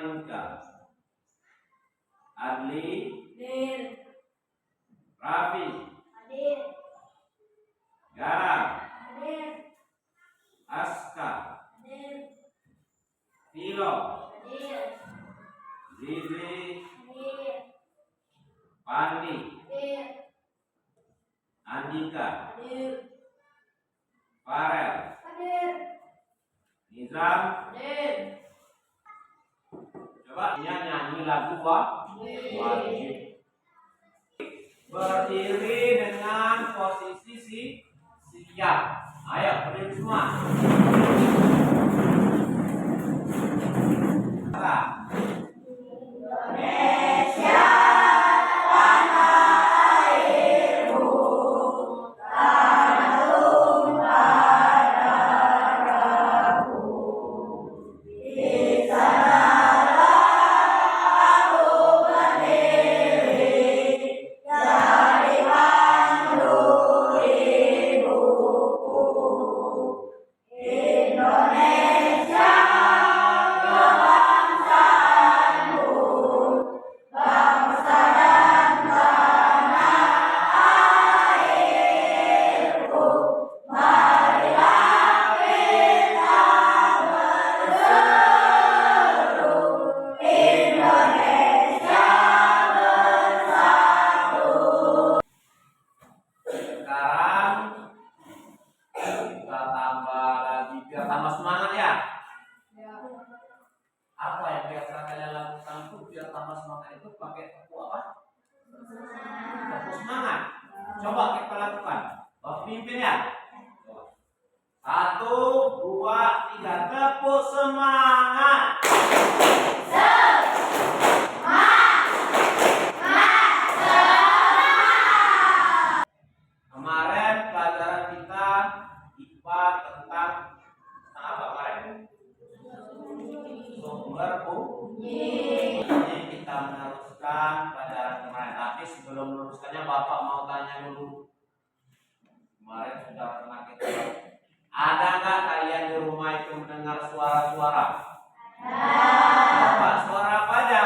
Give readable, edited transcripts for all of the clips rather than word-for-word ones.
Maninka. Adli. Hadir. Rafi. Hadir. Garang. Hadir. Aska. Hadir. Tilo. Hadir. Zizi. Hadir. Pandi. Hadir. Andika. Hadir. Farel. Hadir. Nizam. Hadir. Coba dia nyanyi lagu wajib. Berdiri dengan posisi siap. Ayo berdiri semua. Tambah semangat ya. Apa yang biasa kalian lakukan itu biar tambah semangat itu pakai tepuk apa? Tepuk semangat. Coba kita lakukan. Bapak pimpin ya. 1, 2, 3, tepuk semangat. Kemarin pelajaran kita IPA tentang apa kemarin? Sumber bunyi. Ini kita meneruskan pelajaran kemarin. Tapi sebelum meneruskannya Bapak mau tanya dulu. Kemarin sudah pernah kita. Ada nggak kalian di rumah itu mendengar suara-suara? Ada. Apa? Suara apa aja?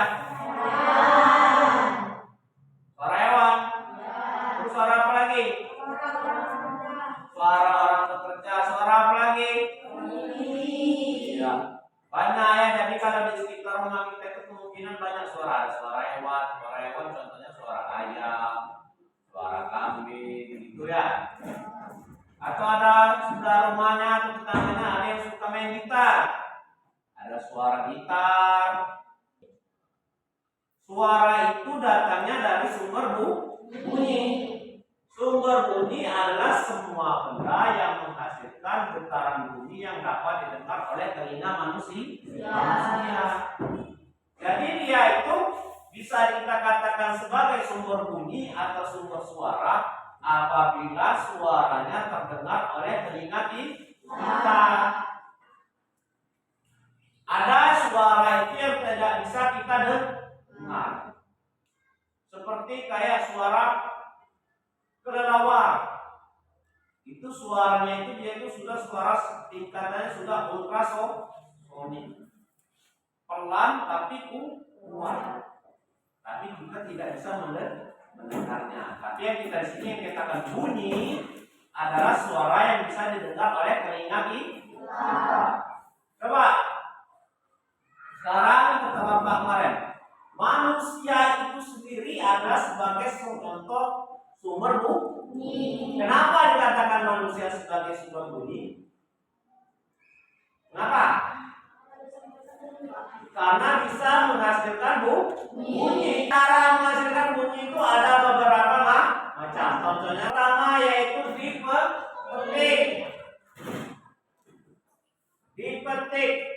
Suara hewan. Terus suara apa lagi? Suara orang bekerja. Suara apa lagi? Iya. Banyak ya. Jadi kalau di sekitar rumah kita itu kemungkinan banyak suara. Ada suara hewan. Suara hewan contohnya suara ayam, suara kambing, gitu ya. Atau ada sudah rumahnya atau tetangganya ada yang suka main gitar. Ada suara gitar. Suara itu datangnya dari sumber bunyi. Sumber bunyi adalah semua benda yang menghasilkan getaran bunyi yang dapat didengar oleh telinga manusia. Jadi dia itu bisa kita katakan sebagai sumber bunyi atau sumber suara apabila suaranya terdengar oleh telinga kita. Ada suara itu yang tidak bisa kita dengar. Seperti kayak suara kelelawar. Itu suaranya itu dia itu sudah suara tingkatannya sudah ultrasonik. Pelan tapi kuat. Tapi kita tidak bisa mendengarnya. Tapi yang kita di sini yang kita akan bunyi adalah suara yang bisa didengar oleh telinga kita. Coba sekarang kata Bapak kemarin, manusia itu sendiri adalah sebagai contoh sumber bunyi. Kenapa dikatakan manusia sebagai sumber bunyi? Kenapa? Karena bisa menghasilkan bunyi. Cara menghasilkan bunyi itu ada beberapa macam. Contohnya pertama yaitu dipetik.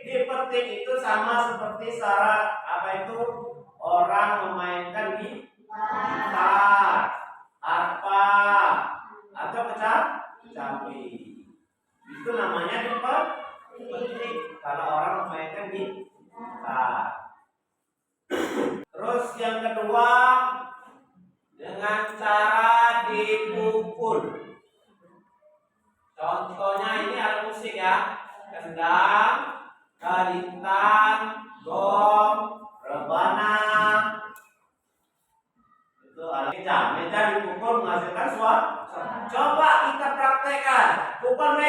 Dipetik itu sama seperti cara apa itu orang memainkan gitar, harpa, atau kecapi. Itu namanya dipetik. Kalau orang memainkan gitar. Terus yang kedua dengan cara dipukul. Contohnya ini alat musik ya, kendang, lintang, gong,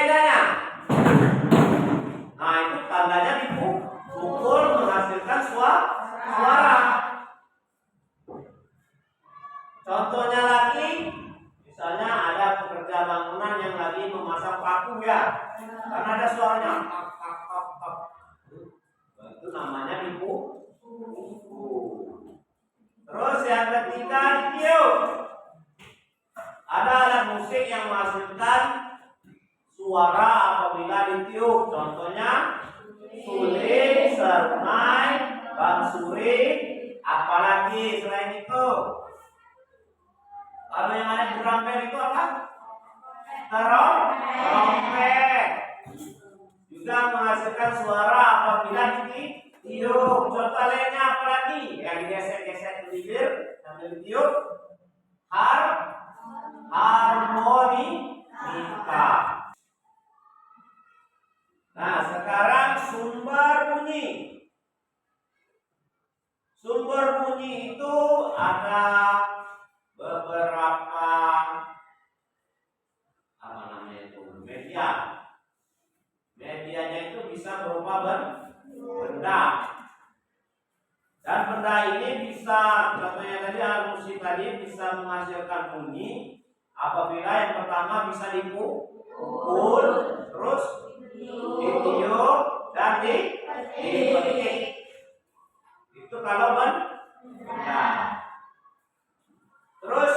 bedanya? Nah, itu tandanya dipukul menghasilkan suara. Contohnya lagi, misalnya ada pekerja bangunan yang lagi memasang paku ya, karena ada suaranya tak tak tak tak. Itu namanya dipukul. Terus yang ketiga ditiup. Ada alat musik yang menghasilkan suara apabila ditiup. Contohnya suling, serunai, bansuri, apalagi selain itu. Kalau yang ada di drum band itu apa? Trompet. Juga menghasilkan suara apabila ditiup. Contoh lainnya apa lagi? Yang digesek-gesek bibir sambil ditiup. Harmonika. Nah, sekarang sumber bunyi. Sumber bunyi itu ada beberapa media. Medianya itu bisa berupa benda. Dan benda ini bisa, contohnya tadi alat musik tadi bisa menghasilkan bunyi apabila yang pertama bisa dipukul, terus ditiup dan dipetik. Itu kalau benda. Terus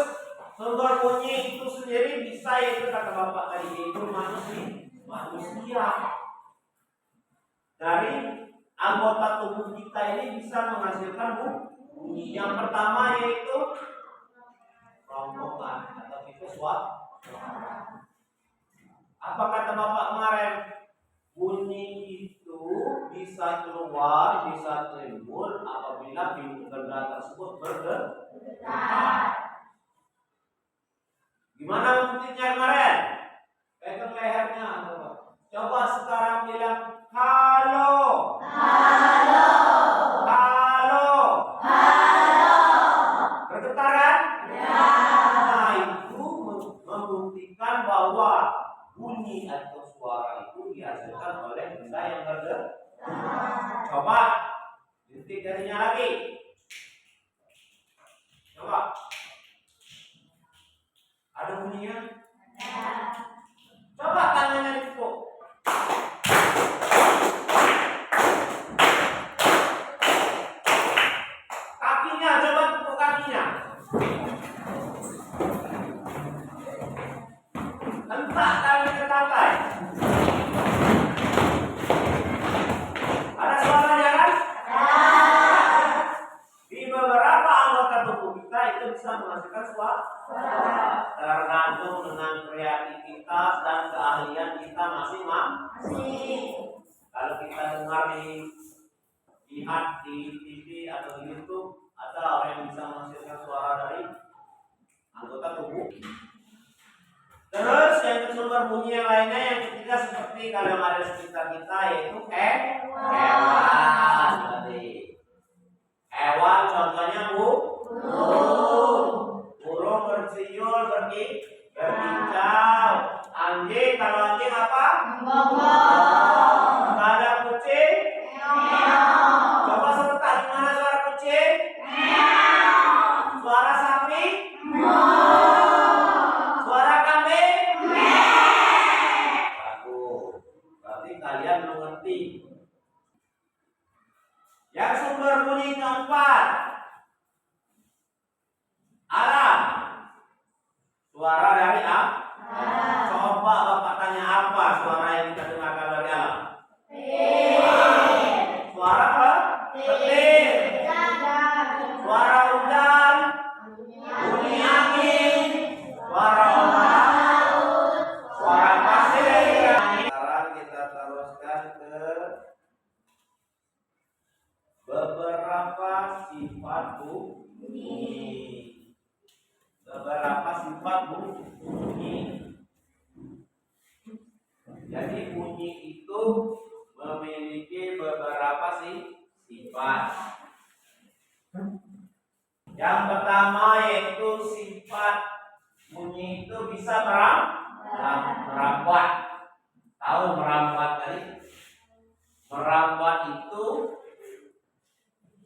sumber bunyi itu sendiri bisa, itu kata Bapak tadi, itu manusia. Dari anggota tubuh kita ini bisa menghasilkan bunyi. Yang pertama yaitu ronggokan atau itu suara. Apa kata Bapak kemarin? Bunyi itu bisa keluar, bisa timbul apabila benda tersebut bergetar. Gimana buktinya kemarin? Pegang lehernya. Coba sekarang bilang halo. Halo. Halo. Halo. Bergetar kan? Ya. Nah, itu membuktikan bahwa bunyi atau suara itu dihasilkan oleh benda yang bergetar. Coba titik jarinya lagi. Coba. Ada bunyinya? Coba tangannya dipukul. Kakinya, coba tepuk kakinya. Hentak kaki ke lantai. Ada suaranya kan? Di beberapa anggota tubuh kita itu bisa menghasilkan suara. Tergantung dengan kreativitas dan keahlian kita masing-masing. Kalau kita dengar lihat di TV atau di YouTube, ada orang yang bisa menghasilkan suara dari anggota tubuh. Terus yang sumber bunyi yang lainnya yang ketiga seperti kalau ada sekitar kita yaitu hewan. Hewan contohnya burung bersiul, berkicau. Anjing, kalau anjing apa? Ada kucing? Coba sebentar, gimana suara kucing? Suara sapi? Suara kambing? Bagus. Berarti kalian mengerti. Yang sumber bunyi keempat, alam. Suara dari apa? Coba Bapak tanya apa suara yang kita dengarkan dari alam? Suara apa? Petir. Suara hujan. Bunyi angin. Suara ombak. Suara pasir. Sekarang kita teruskan ke beberapa sifat bunyi. Beberapa sifat bunyi. Jadi bunyi itu memiliki beberapa sifat. Yang pertama yaitu sifat bunyi itu bisa merambat. Tahu merambat tadi? Merambat itu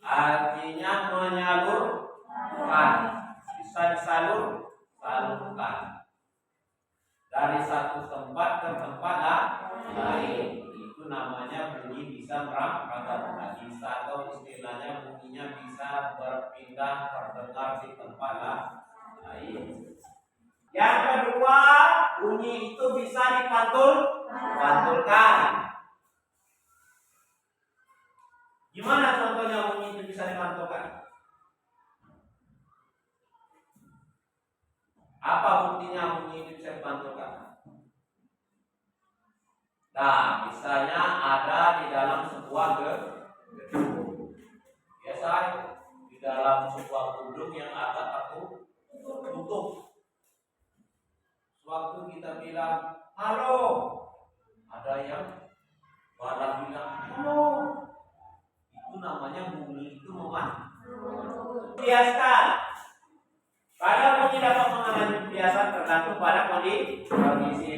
artinya menyalurkan, bisa salurkan dari satu tempat ke tempat lain. Itu namanya bunyi bisa merambat. Bisa atau istilahnya bunyinya bisa berpindah terdengar di tempat lain. Yang kedua, bunyi itu bisa dipantulkan. Gimana contohnya bunyi itu bisa dipantulkan? Apa buktinya bunyi itu bisa dipantulkan? Nah, misalnya ada di dalam sebuah gedung. Biasa di dalam sebuah gedung yang agak tertutup. Waktu kita bilang halo, ada yang malah bilang halo. Itu namanya bunyi itu membiaskan. Pada bunyi dapat mengalami kebiasaan tergantung pada kondisi.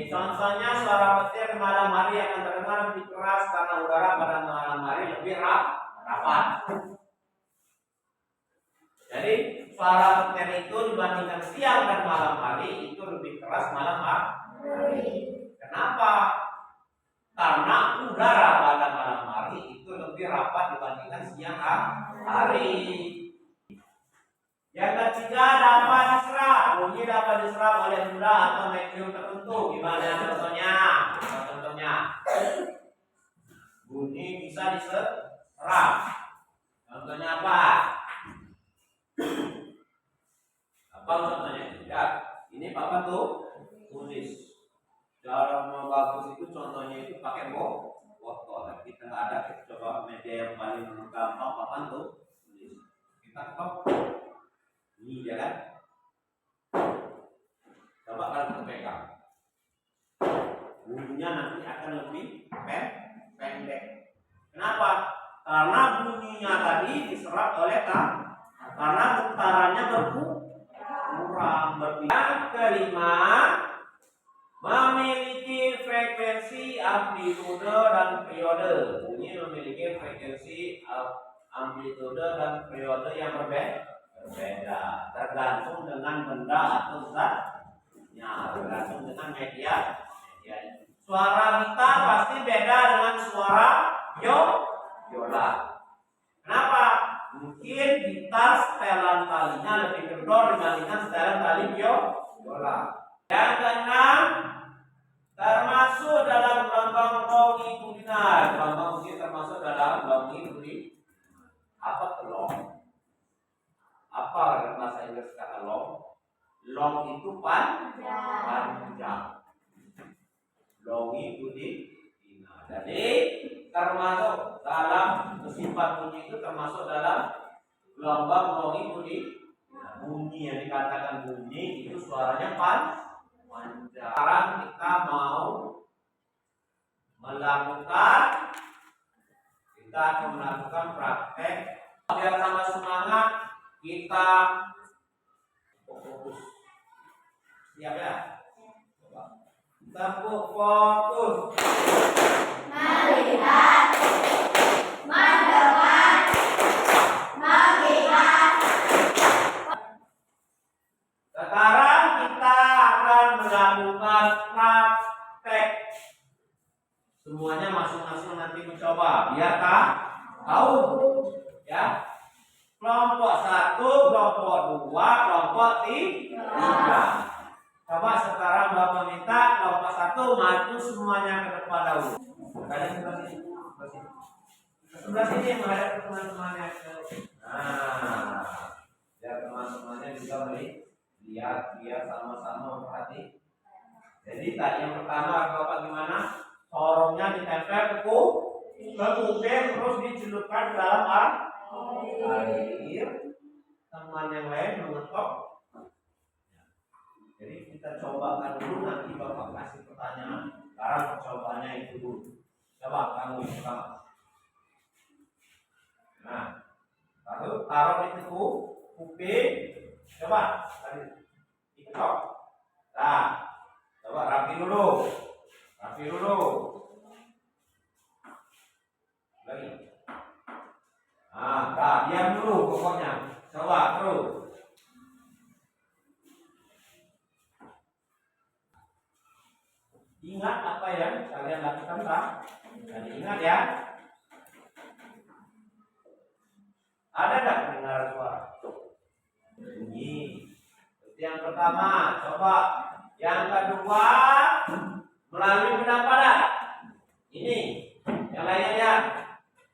Contohnya suara petir malam hari akan terdengar lebih keras karena udara pada malam hari lebih rapat. Jadi suara petir itu dibandingkan siang dan malam hari itu lebih keras malam hari. Kenapa? Karena udara pada malam hari itu lebih rapat dibandingkan siang hari. Yang ketiga, dapat diserap. Bunyi dapat diserap oleh benda atau medium tertentu. Gimana contohnya? Contohnya, bunyi bisa diserap. Contohnya apa? Apa contohnya? Ya, ini Papa tuh tulis. Cara bagus itu contohnya itu pakai botol. Kita nggak ada, kita coba media yang paling gampang Papa tuh tulis. Kita ketok. Ini dia kan? Coba kalau kita pegang, bunyinya nanti akan lebih pendek. Kenapa? Karena bunyinya tadi diserap oleh karena getarannya berkurang. Yang kelima, memiliki frekuensi, amplitude dan periode. Bunyi memiliki frekuensi, amplitude dan periode yang berbeda, tergantung dengan benda atau zatnya, tergantung dengan media. Suara gitar pasti beda dengan suara biola. Kenapa? Mungkin gitar setelan talinya lebih kendor dibandingkan setelan tali biola. Yang keenam, termasuk dalam gelombang longitudinal. Gelombang mungkin termasuk dalam longitudinal. Apa long? Apa bahasa Inggris kata long? Long itu panjang. Longitudinal. Jadi termasuk dalam sifat bunyi itu termasuk dalam gelombang longitudinal. Bunyi yang dikatakan bunyi itu suaranya panjang. Sekarang kita mau melakukan praktek. Biar tambah semangat, kita fokus. Siap ya? Kita fokus. Melihat, mendengar, mengingat. Sekarang kita akan melakukan praktek. Semuanya masing-masing nanti mencoba. Biar tahu ya. Kelompok 1, kelompok 2, kelompok 3. Coba sekarang Bapak minta kelompok 1 maju semuanya ke depan dahulu. Kalian sebelah sini. Sebelah sini menghadap ke teman-temannya. Nah, biar teman-temannya juga lihat biar sama-sama memperhati. Jadi tadi yang pertama Bapak gimana? Sorongnya ditempel ke kuping terus dicelupkan ke dalam air. Teman yang lain mengetok. Jadi kita cobakan dulu, nanti Bapak kasih pertanyaan. Sekarang percobaannya itu dulu. Coba kamu yang pertama. Nah, lalu taruh di kuping. Coba tadi diketok. Nah, coba rapi dulu. Rapi dulu. Lagi. Diam dulu pokoknya. Coba terus. Ingat apa yang kalian lakukan, Pak? Jadi ingat ya. Ada nggak pendengar suara? Bunyi. Itu yang pertama. Coba. Yang kedua, melalui benda padat. Ini. Yang lainnya ya.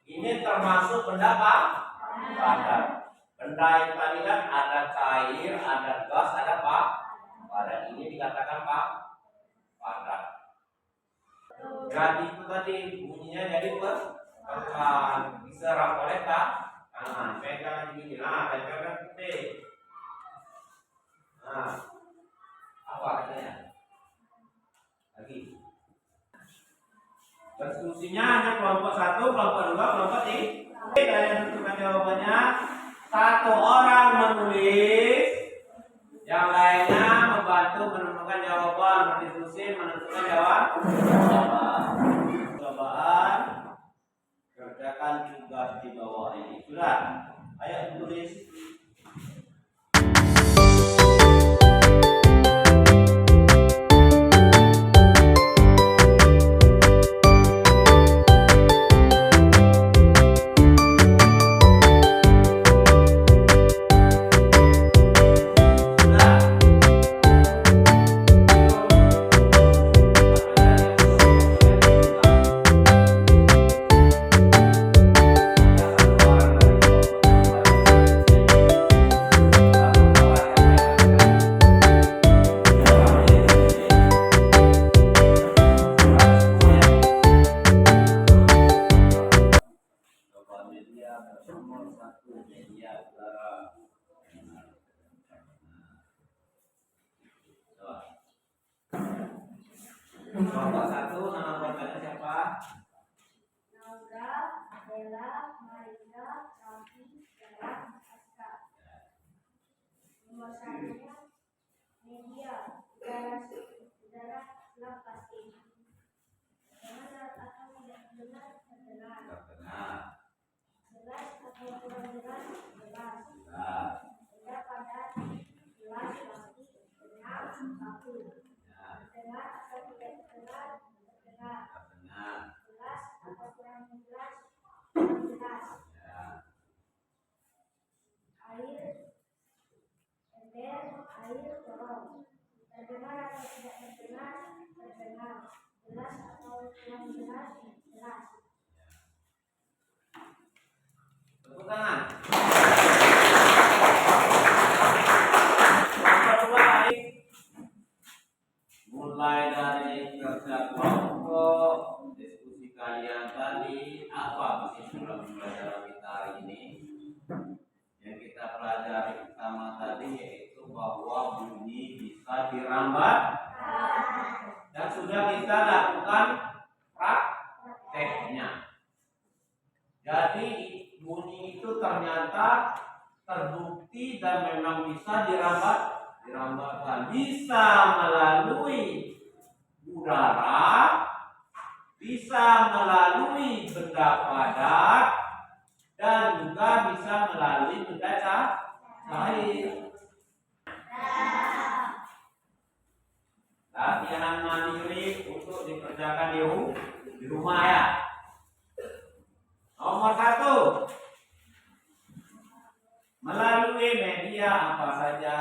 Ini termasuk benda padat. Benda yang tadi kan ada cair, ada gas, ada padat. Ini dikatakan padat. Jadi itu tadi bunyinya jadi pekan diserap oleh tangan. Pegang begini, pegang gede. Apa katanya? Lagi. Diskusinya hanya kelompok 1, kelompok 2, kelompok 3. Kalian tentukan jawabannya. Satu orang menulis, yang lainnya membantu menemukan jawaban, berdiskusi menentukan jawaban. Cobaan kerjakan tugas di bawah ini. Sudah, ayo tulis. Kelompok 1 nama keluarganya siapa? Naura, Bella, Marika, Raffi, Dara, Aska. Nomor 1-nya Media, Udara, Lapasi. Benar atau tidak benar? Benar. Jelas atau kurang jelas? Jelas. Benda padat, jelas, pasti, benar, baku. Benar atau tidak benar? Benar. Jelas atau kurang jelas? Jelas. Air, ember, air, korong. Terdengar atau tidak terdengar? Terdengar. Jelas atau kurang jelas? Jelas. Tepuk tangan. Mulai dari kerja kelompok, diskusi kalian tadi, apa kesimpulan pembelajaran kita hari ini? Yang kita pelajari pertama tadi yaitu bahwa bunyi bisa dirambat dan sudah kita lakukan prakteknya. Jadi bunyi itu ternyata terbukti dan memang bisa dirambatkan, bisa melalui udara, bisa melalui benda padat, dan juga bisa melalui benda cair. Latihan mandiri untuk dikerjakan di rumah ya. Nomor 1, melalui media apa saja